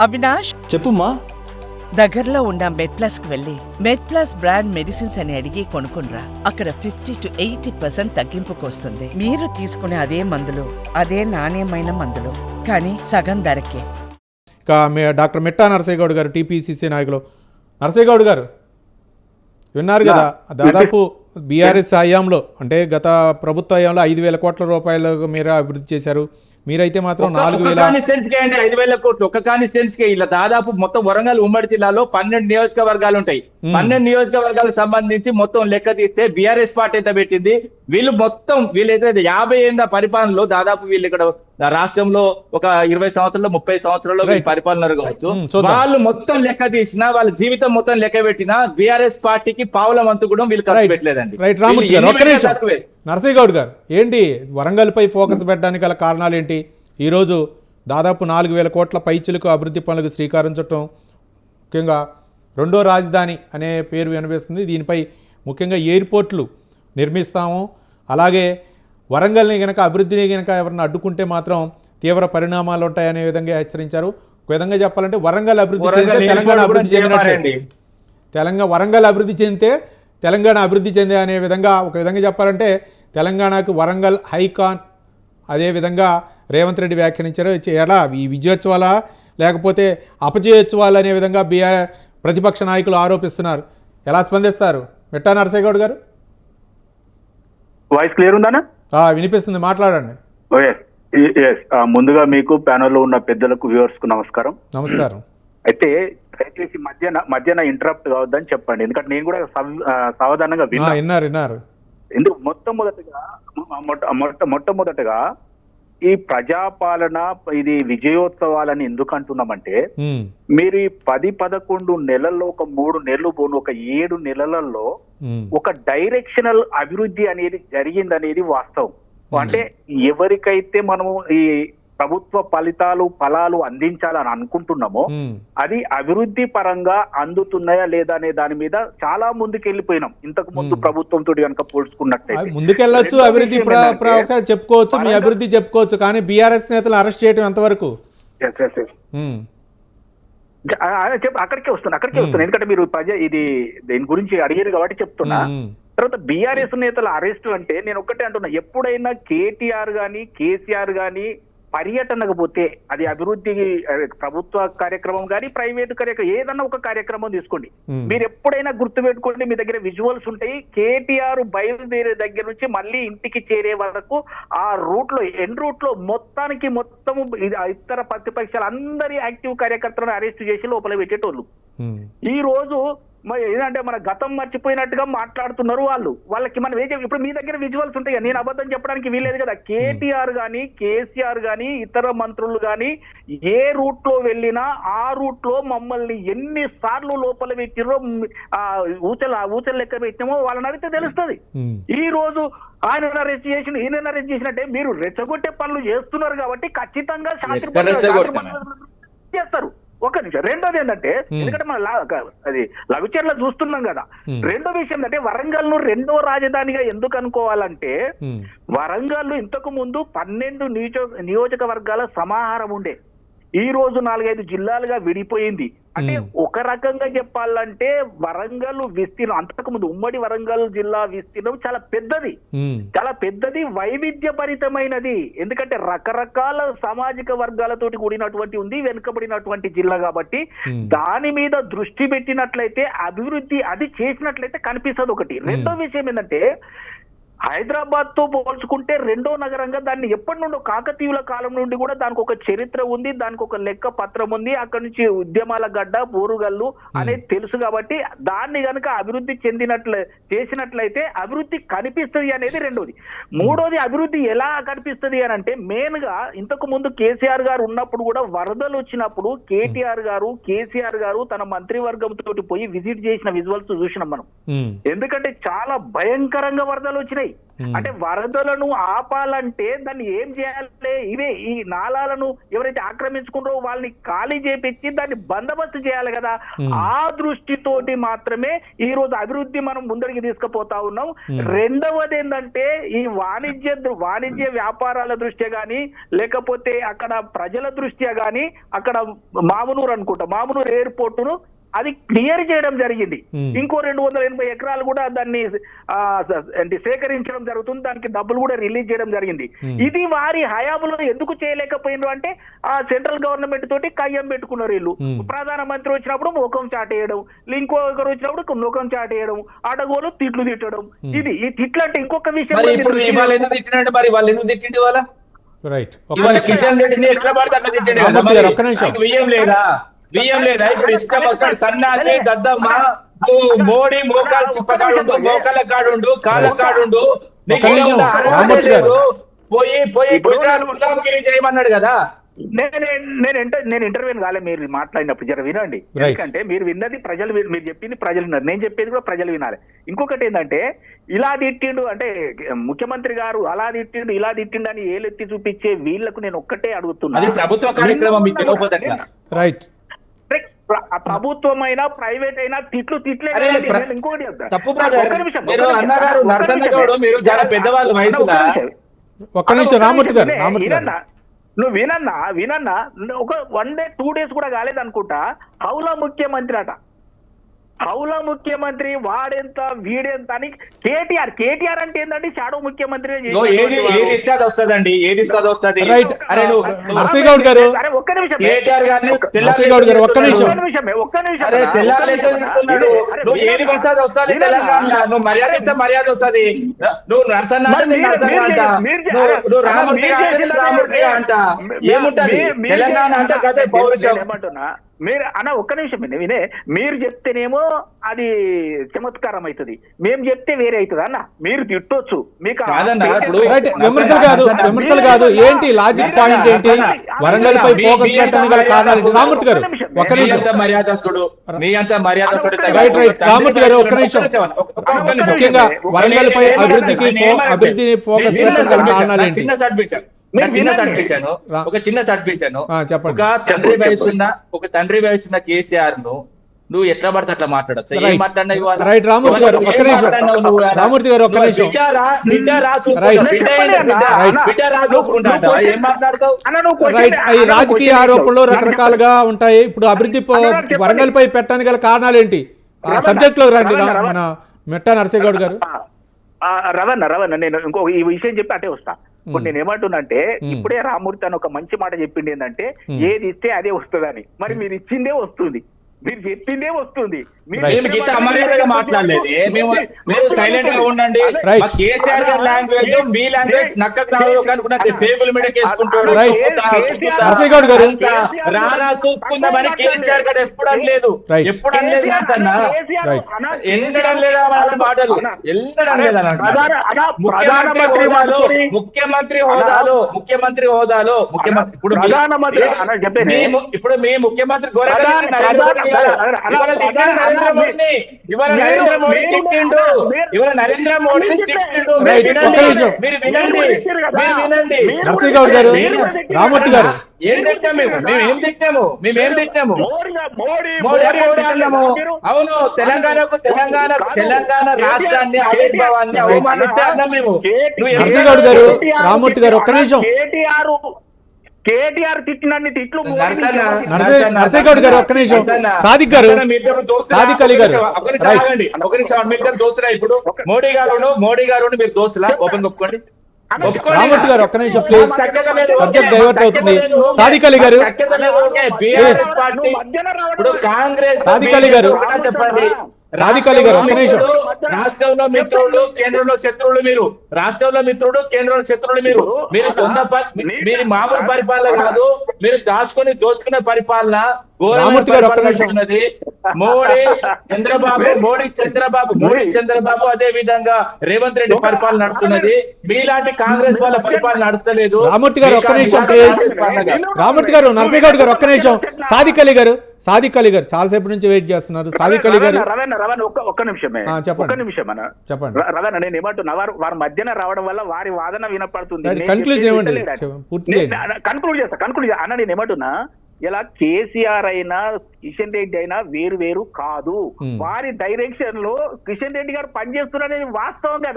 అవినాష్, చెప్పుమ్మా. దగ్గరలో ఉన్న మెడ్ప్లస్కి వెళ్ళి మెడ్ప్లస్ బ్రాండ్ మెడిసిన్స్ అని అడిగి కొనుక్కునరా. అక్కడ 50 to 80% తగ్గింపుకు వస్తుంది. మీరు తీసుకునే అదే మందులు, అదే నాణ్యమైన మందులు, కానీ సగం ధరకే. డాక్టర్ మిట్టా నరసయ్య గౌడ్ గారు, టీపీసీసీ నాయకులు. నరసయ్య గౌడ్ గారు విన్నారు కదా, దాదాపు బీఆర్ఎస్ హయాంలో అంటే గత ప్రభుత్వ హయాంలో 5,000 కోట్ల రూపాయలు మీరు అభివృద్ధి చేశారు. మీరైతే మాత్రం 4,000. 5,000 కోట్లు ఒక్క కాన్స్టిట్యున్సీ కి. ఇలా దాదాపు మొత్తం వరంగల్ ఉమ్మడి జిల్లాలో 12 నియోజకవర్గాలు ఉంటాయి. 12 నియోజకవర్గాలకు సంబంధించి మొత్తం లెక్క తీస్తే బీఆర్ఎస్ పార్టీ ఎంత పెట్టింది, వీళ్ళైతే 50 ఏళ్ల పరిపాలనలో దాదాపు వీళ్ళు ఇక్కడ రాష్ట్రంలో ఒక 20 సంవత్సరాలు 30 సంవత్సరాల్లో పరిపాలన కావచ్చు. వాళ్ళు మొత్తం లెక్క తీసినా, వాళ్ళ జీవితం మొత్తం లెక్క పెట్టినా బీఆర్ఎస్ పార్టీకి పావుల వంతు కూడా వీళ్ళు ఖర్చు పెట్టలేదండి. నరసయ్య గౌడ్ గారు, ఏంటి వరంగల్ పై ఫోకస్ పెట్టడానికి గల కారణాలు ఏంటి? ఈరోజు దాదాపు 4,000 కోట్ల పైచిలకు అభివృద్ధి పనులకు శ్రీకారం చుట్టం, ముఖ్యంగా రెండో రాజధాని అనే పేరు వినిపిస్తుంది. దీనిపై ముఖ్యంగా ఎయిర్పోర్ట్లు నిర్మిస్తాము, అలాగే వరంగల్ని కనుక అభివృద్ధిని కనుక ఎవరన్నా అడ్డుకుంటే మాత్రం తీవ్ర పరిణామాలు ఉంటాయనే విధంగా హెచ్చరించారు. ఒక విధంగా చెప్పాలంటే వరంగల్ అభివృద్ధి చెందితే తెలంగాణ అభివృద్ధి చెందినట్లే, వరంగల్ అభివృద్ధి చెందితే తెలంగాణ అభివృద్ధి చెందే అనే విధంగా, ఒక విధంగా చెప్పాలంటే తెలంగాణకు వరంగల్ హైకాన్ అదేవిధంగా రేవంత్ రెడ్డి వ్యాఖ్యానించారు. ఎలా ఈ విజయోత్సవాల లేకపోతే అపజయోత్సవాలు అనే విధంగా ప్రతిపక్ష నాయకులు ఆరోపిస్తున్నారు. ఎలా స్పందిస్తారు మిట్టా నరసయ్య గౌడ్ గారు? వాయిస్ క్లియర్ ఉందానా? వినిపిస్తుంది, మాట్లాడండి. ముందుగా మీకు ప్యానెల్లో ఉన్న పెద్దలకు, వ్యూవర్స్ కు నమస్కారం. నమస్కారం. అయితే దయచేసి మధ్యాహ్న ఇంటరప్ట్ కావద్దని చెప్పండి, ఎందుకంటే నేను కూడా సావధానంగా విన్నారు. ఎందుకు మొట్టమొదటగా ఈ ప్రజాపాలన, ఇది విజయోత్సవాలని ఎందుకు అంటున్నామంటే, మీరు ఈ 10-11 నెలల్లో ఒక 3 నెలలు పోను, ఒక 7 నెలలలో ఒక డైరెక్షనల్ అభివృద్ధి అనేది జరిగిందనేది వాస్తవం. అంటే ఎవరికైతే మనము ఈ ప్రభుత్వ ఫలాలు అందించాలని అనుకుంటున్నామో అది అభివృద్ధి పరంగా అందుతున్నాయా లేదా అనే దాని మీద చాలా ముందుకు వెళ్ళిపోయినాం. ఇంతకు ముందు ప్రభుత్వంతో కనుక పోల్చుకున్నట్లయితే ముందుకెళ్ళొచ్చు, అభివృద్ధి చెప్పుకోవచ్చు, మీ అభివృద్ధి చెప్పుకోవచ్చు, కానీ బీఆర్ఎస్ నేతలు అరెస్ట్ చేయడం ఎంతవరకు? అక్కడికే వస్తున్నా ఎందుకంటే మీరు ఇది దీని గురించి అడిగారు కాబట్టి చెప్తున్నా. తర్వాత బీఆర్ఎస్ నేతల అరెస్ట్ అంటే నేను ఒక్కటే అంటున్నా, ఎప్పుడైనా కేటీఆర్ గాని కేసీఆర్ గాని పర్యటనకు పోతే, అది అభివృద్ధి ప్రభుత్వ కార్యక్రమం కానీ ప్రైవేటు కార్యక్రమం ఏదన్నా ఒక కార్యక్రమం తీసుకోండి, మీరు ఎప్పుడైనా గుర్తుపెట్టుకోండి, మీ దగ్గర విజువల్స్ ఉంటాయి. కేటీఆర్ బయలుదేరే దగ్గర నుంచి మళ్ళీ ఇంటికి చేరే వరకు ఆ రూట్ లో ఎన్ రూట్ లో మొత్తము ఇతర ప్రతిపక్షాలు అందరి యాక్టివ్ కార్యకర్తలను అరెస్ట్ చేసి లోపల పెట్టేటోళ్ళు. ఈ రోజు ఏంటంటే మన గతం మర్చిపోయినట్టుగా మాట్లాడుతున్నారు వాళ్ళకి మనం ఇప్పుడు మీ దగ్గర విజువల్స్ ఉంటాయి, నేను అబద్ధం చెప్పడానికి వీలేదు కదా. కేటీఆర్ గాని కేసీఆర్ గాని ఇతర మంత్రులు గాని ఏ రూట్ లో వెళ్ళినా ఆ రూట్ లో మమ్మల్ని ఎన్ని సార్లు లోపల పెట్టిరో, ఊచలు లెక్క పెట్టినామో వాళ్ళని అడిగితే తెలుస్తుంది. ఈ రోజు ఆయన అరెస్ట్ చేసిన ఈయన అరెస్ట్ చేసినట్టే మీరు రెచ్చగొట్టే పనులు చేస్తున్నారు కాబట్టి ఖచ్చితంగా చేస్తారు. ఒక నిమిషం. రెండోది ఏంటంటే, ఎందుకంటే మనం అది లఘుచర్ల చూస్తున్నాం కదా. రెండో విషయం ఏంటంటే, వరంగల్ ను రెండో రాజధానిగా ఎందుకు అనుకోవాలంటే, వరంగల్ ఇంతకు ముందు 12 నియోజకవర్గాల సమాహారం ఉండే, ఈ రోజు 4-5 జిల్లాలుగా విడిపోయింది. అంటే ఒక రకంగా చెప్పాలంటే వరంగల్ విస్తీర్ణం, అంతకు ముందు ఉమ్మడి వరంగల్ జిల్లా విస్తీర్ణం చాలా పెద్దది, వైవిధ్యభరితమైనది. ఎందుకంటే రకరకాల సామాజిక వర్గాలతోటి కూడినటువంటి ఉంది, వెనుకబడినటువంటి జిల్లా కాబట్టి దాని మీద దృష్టి పెట్టినట్లయితే అభివృద్ధి అది చేసినట్లయితే కనిపిస్తుంది ఒకటి. రెండో విషయం ఏంటంటే, హైదరాబాద్ తో పోల్చుకుంటే రెండో నగరంగా దాన్ని ఎప్పటి నుండో కాకతీయుల కాలం నుండి కూడా దానికి ఒక చరిత్ర ఉంది, దానికి ఒక లెక్క పత్రం ఉంది. అక్కడి నుంచి ఉద్యమాల గడ్డ, పోరుగల్లు అనేది తెలుసు కాబట్టి దాన్ని గనక అభివృద్ధి చేసినట్లయితే అభివృద్ధి కనిపిస్తుంది అనేది రెండోది. మూడోది, అభివృద్ధి ఎలా కనిపిస్తుంది అని అంటే, మెయిన్ గా ఇంతకు ముందు కేసీఆర్ గారు ఉన్నప్పుడు కూడా వరదలు వచ్చినప్పుడు కేటీఆర్ గారు కేసీఆర్ గారు తన మంత్రివర్గం తోటి పోయి విజిట్ చేసిన విజువల్స్ చూసినాం మనం. ఎందుకంటే చాలా భయంకరంగా వరదలు వచ్చినాయి. ఉన్నాయి. అంటే వరదలను ఆపాలంటే దాన్ని ఏం చేయాలి? ఇవే ఈ నాలాలను ఎవరైతే ఆక్రమించుకుంటారో వాళ్ళని ఖాళీ చేపించి దాన్ని బందోబస్తు చేయాలి కదా. ఆ దృష్టితోటి మాత్రమే ఈ రోజు అభివృద్ధి మనం ముందరికి తీసుకుపోతా ఉన్నాం. రెండవది ఏంటంటే ఈ వాణిజ్య వ్యాపారాల దృష్ట్యా గానీ లేకపోతే అక్కడ ప్రజల దృష్ట్యా గానీ అక్కడ మామునూరు ఎయిర్పోర్టును అది క్లియర్ చేయడం జరిగింది. ఇంకో 280 ఎకరాలు కూడా దాన్ని సేకరించడం జరుగుతుంది. దానికి డబ్బులు కూడా రిలీజ్ చేయడం జరిగింది. ఇది వారి హయాంలో ఎందుకు చేయలేకపోయినారు అంటే ఆ సెంట్రల్ గవర్నమెంట్ తోటి కయ్యం పెట్టుకున్నారు వీళ్ళు. ప్రధానమంత్రి వచ్చినప్పుడు ముఖం చాటేయడం, ఇంకొకరు వచ్చినప్పుడు ముఖం చాటేయడం, అడగోలు తిట్లు తిట్టడం. ఇది ఈ తిట్లు అంటే ఇంకొక విషయం బియ్యం లేదా ఇప్పుడు ఇష్టం వస్తాడు సన్నాసి దద్దమ్మ మోడీ మోకాలు చిప్పకాడు మోకాల కాడుండు కాళ్ళ కాడుండు పోయి గులాంగిరి చేయమన్నాడు కదా. నేను ఇంటర్వ్యూ కాలే మీరు మాట్లాడినప్పుడు జర వినండి. ఎందుకంటే మీరు విన్నది ప్రజలు, మీరు చెప్పింది ప్రజలు విన్నారు, నేను చెప్పేది కూడా ప్రజలు వినాలి. ఇంకొకటి ఏంటంటే ఇలా తిట్టిండు అంటే ముఖ్యమంత్రి గారు అలా తిట్టిండు ఇలా తిట్టిండు అని ఏలెత్తి చూపించే వీళ్లకు నేను ఒక్కటే అడుగుతున్నా, ప్రభుత్వ కార్యక్రమం ప్రభుత్వమైనా ప్రైవేట్ అయినా తిట్లే. ఇంకోటి తప్పు అన్నగారు నరసన్నగౌడ్, మీరు చాలా పెద్దవాళ్ళు వయసులో. ఒక్క నిమిషం రామూర్తి గారు, నువ్వు వినన్నా ఒక 1 day 2 days కూడా కాలేదనుకుంటా హౌలా ముఖ్యమంత్రి అట. హౌలా ముఖ్యమంత్రి వాడెంత వీడెంత అని కేటీఆర్ అంటే ఏంటంటే షాడో ముఖ్యమంత్రి. నరసింహగౌడ్ గారు ఒక్క నిమిషం మర్యాద వస్తుంది. తెలంగాణ అంటే కదే పౌరుషం ఏమంటున్నా. మీరు అన్న ఒక్క నిమిషం వినే, మీరు చెప్తేనేమో అది చమత్కారం అవుతుంది, మేము చెప్తే వేరే అవుతుంది అన్న. మీరు తిట్టొచ్చు, మీకు విమర్శలు కాదు. ఏంటి లాజిక్ పాయింట్ ఏంటి? వరంగల్ పై ఫోకస్ పెట్టడానికి గల కారణాలు రామూర్తి గారు ఒక్క నిమిషం. రామూర్తి గారు ఒక్క నిమిషం. ముఖ్యంగా వరంగల్ పై అభివృద్ధిని ఫోకస్ పెట్టడానికి గల కారణాలు ఏంటి? ఒక చిన్న సర్టిఫికేషన్ ఒక తండ్రి వయసున్న కేసీఆర్ ను నువ్వు ఎట్లా పడితే అట్లా మాట్లాడచ్చు. రామూర్తి గారు ఒక్క నిమిషం. రామూర్తి గారు ఒక్క నిమిషం. ఈ రాజకీయ ఆరోపణలు రకరకాలుగా ఉంటాయి. ఇప్పుడు అభివృద్ధి వరంగల్ పై పెట్టడానికి గల కారణాలు ఏంటి? సబ్జెక్ట్ లో రండి మన మెట్టా నరసింహగౌడ్ గారు. రవణ నేను ఇంకో ఈ విషయం చెప్పి అటే వస్తా. ఇప్పుడు నేను ఏమంటున్నానంటే ఇప్పుడే రామూర్తి అని ఒక మంచి మాట చెప్పింది ఏంటంటే ఏది ఇస్తే అదే వస్తుందని. మరి మీరు ఇచ్చిందే వస్తుంది, మీరు చెప్పిందే వస్తుంది. అమర్యాదగా మాట్లాడలేదు, మీరు సైలెంట్ గా ఉండండి. కేసీఆర్ గారి లాంగ్వేజ్ మీ లాంగ్వేజ్ పేగుల మీద వేసుకుంటాడు. రారా చూసుకుందామని కేసీఆర్ గారు ఎప్పుడు అనలేదు, ఎప్పుడు అనలేదు. ఎన్నడం లేదా మాటలు, ఎన్నడం లేదా. ముఖ్యమంత్రి హోదాలో ఇప్పుడు మీ ముఖ్యమంత్రి నరేంద్ర మోడీ నరసింహగౌడ్ గారు, రామూర్తి గారు మేమేం తిట్టాము? అవును, తెలంగాణ రాష్ట్రాన్ని ఆవిర్భావాన్ని అవమానిస్తే అన్నాం మేము. నరసింహగౌడ్ గారు, రామూర్తి గారు ఒక్క నిమిషం. కేటీఆర్ తిట్టినన్ని తిట్లు నరసింహగౌడ్ గారు ఒక్క నిమిషం. సాదిక్ గారు, సాదిక్ అలీ గారు ఒక నిమిషం. మీరు దోస్తులా? ఇప్పుడు మోడీ గారు మీరు దోస్తులా? ఓపెన్ ఒప్పుకోండి. రామూర్తి గారు ఒక్క నిమిషం ప్లీజ్, సబ్జెక్ట్ డైవర్ట్ అవుతుంది. సాదిక్ అలీ గారు, సాదిక్ అలీ గారు, సాదిక్ అలీ గారు ఒక్క నిమిషం. రాష్ట్రంలో మిత్రుడు, కేంద్రంలో శత్రువులు మీరు. రాష్ట్రంలో మిత్రుడు, కేంద్రంలో శత్రువులు మీరు. మీరు మామూలు పరిపాలన కాదు, మీరు దోచుకునే పరిపాలన. రామూర్తి గారు ఒక్క నిమిషం. మోడీ చంద్రబాబు అదే విధంగా రేవంత్ రెడ్డి పరిపాలన నడుస్తున్నది. మీలాంటి కాంగ్రెస్ వాళ్ళ పరిపాలన నడుస్తలేదు. రామూర్తి గారు ఒక్క నిమిషం ప్లీజ్. రామూర్తి గారు, నర్సయ్య గౌడ్ గారు ఒక్క నిమిషం. సాదిక్ అలీ గారు చాలాసేపు నుంచి వెయిట్ చేస్తున్నారు. సాదిక్ అలీ గారు రవణ ఒక్క నిమిషమే, చెప్పండి. ఒక్క నిమిషం అన్న చెప్పండి. రవణ, నేను ఏమంటున్నా, వారి మధ్యన రావడం వల్ల వారి వాదన వినపడుతుంది. కన్క్లూజన్ ఇవ్వండి, పూర్తి చేయండి. కన్క్లూడ్ చేస్తా అన్న. నేను ఏమంటున్నా, ఇలా కేసీఆర్ అయినా కిషన్ రెడ్డి అయినా వేరు కాదు. వారి డైరెక్షన్ లో కిషన్ రెడ్డి గారు పనిచేస్తున్నారనేది వాస్తవం కదా.